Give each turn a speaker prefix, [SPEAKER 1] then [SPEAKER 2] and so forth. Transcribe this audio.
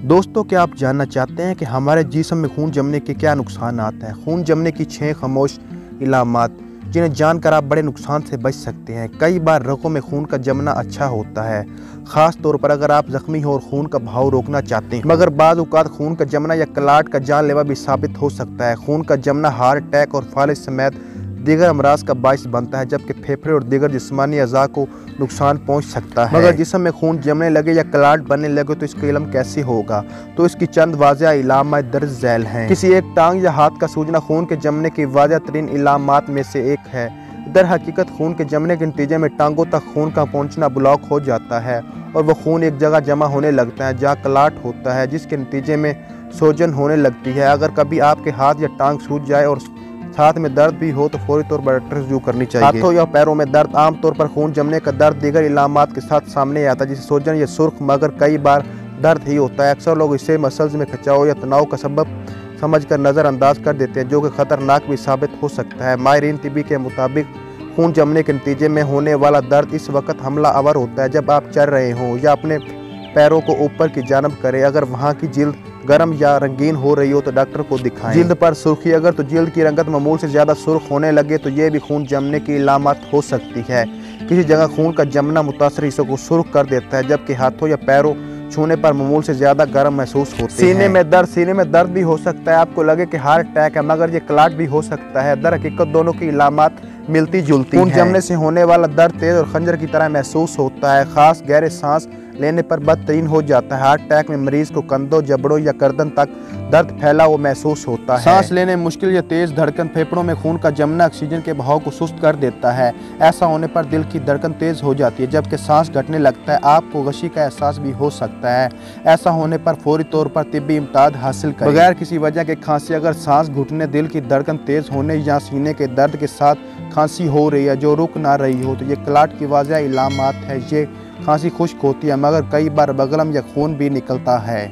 [SPEAKER 1] दोस्तों, क्या आप जानना चाहते हैं कि हमारे जिस्म में खून जमने के क्या नुकसान आते हैं। खून जमने की 6 खामोश इलामात जिन्हें जानकर आप बड़े नुकसान से बच सकते हैं। कई बार रगों में खून का जमना अच्छा होता है, ख़ास तौर पर अगर आप ज़ख्मी हो और खून का बहाव रोकना चाहते हैं, मगर बाज़ औक़ात खून का जमना या क्लाट का जानलेवा भी साबित हो सकता है। खून का जमना हार्ट अटैक और फालिज समेत दीगर अमराज का बायस बनता है, जबकि फेफड़े और दीगर जिस्मानी अज़ा को नुकसान पहुंच सकता है। मगर जिस्म में खून जमने लगे या क्लाट बनने लगे तो इसका इल्म कैसे होगा? तो इसकी चंद वाज़ह इलामात दर्ज झैल हैं। किसी एक टांग या हाथ का सूजना खून के जमने की वाज़ह तरीन इलामात में से एक है। दर हकीकत खून के जमने के नतीजे में टांगों तक खून का पहुँचना ब्लॉक हो जाता है और वह खून एक जगह जमा होने लगता है जहाँ क्लाट होता है, जिसके नतीजे में सूजन होने लगती है। अगर कभी आपके हाथ या टांग सूज जाए और साथ में दर्द भी हो तो फौरी तौर पर डॉक्टर से रजू करनी चाहिए। हाथों या पैरों में दर्द आमतौर पर खून जमने का दर्द दीगर इलामात के साथ सामने आता है, जैसे सूजन या सुर्ख, मगर कई बार दर्द ही होता है। अक्सर लोग इसे मसल्स में खिंचाव या तनाव का सबब समझकर नज़रअंदाज कर देते हैं, जो कि ख़तरनाक भी साबित हो सकता है। माहिरीन तिबी के मुताबिक खून जमने के नतीजे में होने वाला दर्द इस वक्त हमलावर होता है जब आप चल रहे हों या अपने पैरों को ऊपर की जानब करें। अगर वहाँ की जिल्द गर्म या रंगीन हो रही हो तो डॉक्टर को दिखाएं। जिल्द पर सुर्खी, अगर तो जिल्द की रंगत मामूल से ज़्यादा सुर्ख होने लगे तो ये भी खून जमने की इलामत हो सकती है। किसी जगह खून का जमना मुतासर हिस्सों को सुर्ख कर देता है, जबकि हाथों या पैरों छूने पर मामूल से ज़्यादा गर्म महसूस होते हैं। सीने में दर्द भी हो सकता है, आपको लगे कि हार्ट अटैक है, मगर ये क्लाट भी हो सकता है। दर हकीकत दोनों की इलामत मिलती जुलती हैं। खून जमने से होने वाला दर्द तेज और खंजर की तरह महसूस होता है, खास गहरे सांस लेने पर बदतरीन हो जाता है। हार्ट अटैक में मरीज को कंधों, जबड़ों या गर्दन तक दर्द फैला हुआ महसूस होता है। सांस लेने में मुश्किल या तेज धड़कन, फेफड़ों में खून का जमना ऑक्सीजन के बहाव को सुस्त कर देता है। ऐसा होने पर दिल की धड़कन तेज हो जाती है, जबकि सांस घटने लगता है। आपको गशी का एहसास भी हो सकता है। ऐसा होने पर फौरी तौर पर तिब्बी इमदाद हासिल करें। बगैर किसी वजह के खांसी, अगर सांस घुटने, दिल की धड़कन तेज होने या सीने के दर्द के साथ खांसी हो रही है जो रुक ना रही हो तो ये क्लाट की वाज़ह इलामात है। ये खांसी खुश्क होती है, मगर कई बार बगलम या खून भी निकलता है।